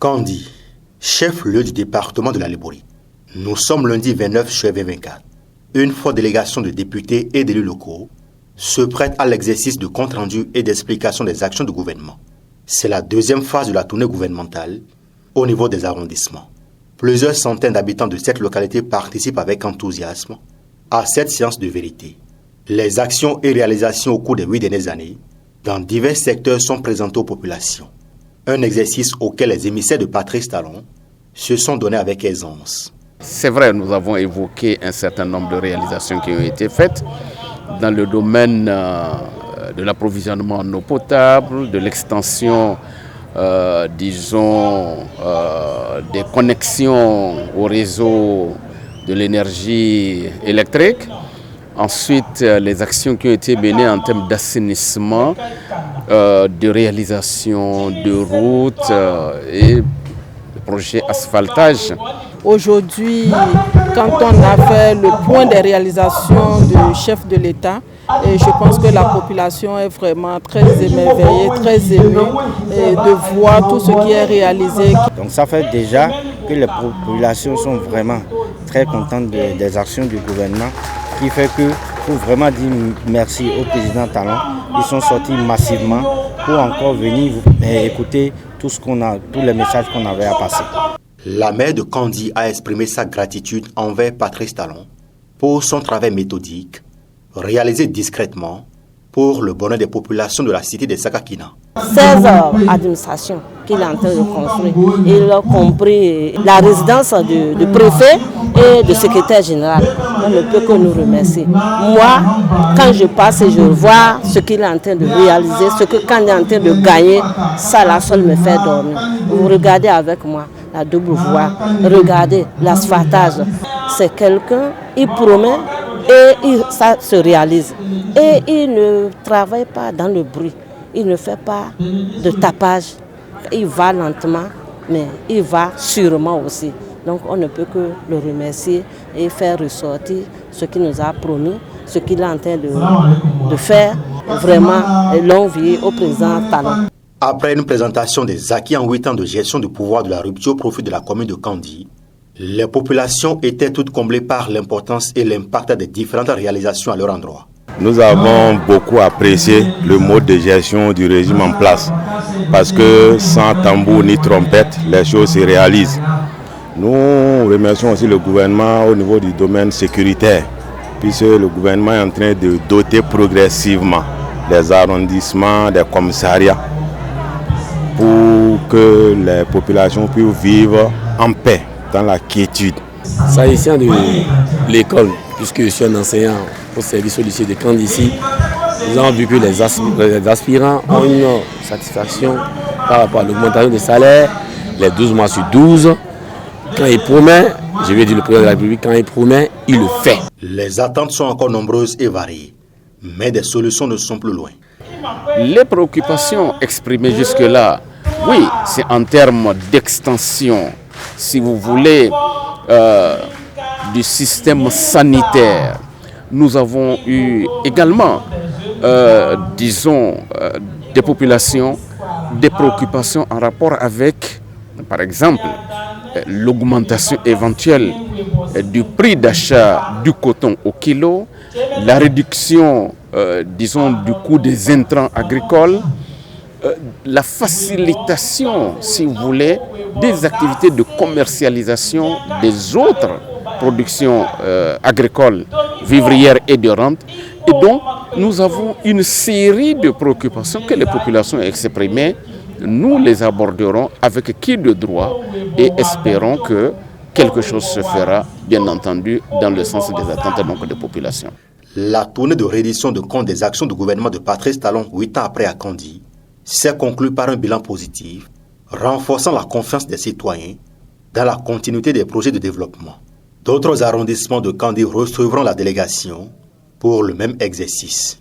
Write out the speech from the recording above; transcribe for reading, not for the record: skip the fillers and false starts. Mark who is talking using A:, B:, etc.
A: Kandji, chef-lieu du département de la Lebouri. Nous sommes lundi 29 juillet 2024. Une forte délégation de députés et d'élus locaux se prête à l'exercice de compte rendu et d'explication des actions du gouvernement. C'est la deuxième phase de la tournée gouvernementale au niveau des arrondissements. Plusieurs centaines d'habitants de cette localité participent avec enthousiasme à cette séance de vérité. Les actions et réalisations au cours des 8 dernières années dans divers secteurs sont présentées aux populations. Un exercice auquel les émissaires de Patrice Talon se sont donnés avec aisance.
B: C'est vrai, nous avons évoqué un certain nombre de réalisations qui ont été faites dans le domaine de l'approvisionnement en eau potable, de l'extension, des connexions au réseau de l'énergie électrique. Ensuite, les actions qui ont été menées en termes d'assainissement, de réalisation de routes et de projets asphaltage.
C: Aujourd'hui, quand on a fait le point des réalisations du chef de l'État, et je pense que la population est vraiment très émerveillée, très émue de voir tout ce qui est réalisé.
D: Donc ça fait déjà que les populations sont vraiment très contentes des actions du gouvernement, qui fait que pour vraiment dire merci au président Talon, ils sont sortis massivement pour encore venir écouter tous les messages qu'on avait à passer.
A: La maire de Kandji a exprimé sa gratitude envers Patrice Talon pour son travail méthodique, réalisé discrètement pour le bonheur des populations de la cité de Sakakina.
E: 16 administrations qu'il est en train de construire. Il a compris la résidence du préfet et du secrétaire général. On ne peut que nous remercier. Moi, quand je passe et je vois ce qu'il est en train de réaliser, ce que quand il est en train de gagner, ça la seule me fait dormir. Vous regardez avec moi la double voie, regardez l'asphaltage. C'est quelqu'un, il promet et ça se réalise. Et il ne travaille pas dans le bruit. Il ne fait pas de tapage. Il va lentement, mais il va sûrement aussi. Donc on ne peut que le remercier et faire ressortir ce qu'il nous a promis, ce qu'il est en train de faire. Vraiment, longue vie au président Talon.
A: Après une présentation des acquis en 8 ans de gestion du pouvoir de la rupture au profit de la commune de Kandji, les populations étaient toutes comblées par l'importance et l'impact des différentes réalisations à leur endroit.
F: Nous avons beaucoup apprécié le mode de gestion du régime en place parce que sans tambour ni trompette, les choses se réalisent. Nous remercions aussi le gouvernement au niveau du domaine sécuritaire puisque le gouvernement est en train de doter progressivement les arrondissements, des commissariats pour que les populations puissent vivre en paix dans la quiétude.
G: S'agissant de l'école, puisque je suis un enseignant au service au lycée de Kandji ici, nous avons vu que les aspirants ont une satisfaction par rapport à l'augmentation des salaires, les 12 mois sur 12. Quand il promet, je vais dire le président de la République, quand il promet, il le fait.
A: Les attentes sont encore nombreuses et variées, mais des solutions ne sont plus loin.
B: Les préoccupations exprimées jusque-là, oui, c'est en termes d'extension, si vous voulez, du système sanitaire. Nous avons eu également, des populations, des préoccupations en rapport avec, par exemple, l'augmentation éventuelle du prix d'achat du coton au kilo, la réduction, du coût des intrants agricoles, la facilitation, si vous voulez, des activités de commercialisation des autres productions agricoles, vivrières et de rente. Et donc, nous avons une série de préoccupations que les populations ont exprimées. Nous les aborderons avec qui de droit et espérons que quelque chose se fera, bien entendu, dans le sens des attentes donc, des populations.
A: La tournée de reddition de compte des actions du gouvernement de Patrice Talon 8 ans après à Kandji s'est conclue par un bilan positif, renforçant la confiance des citoyens dans la continuité des projets de développement. D'autres arrondissements de Kandji recevront la délégation pour le même exercice.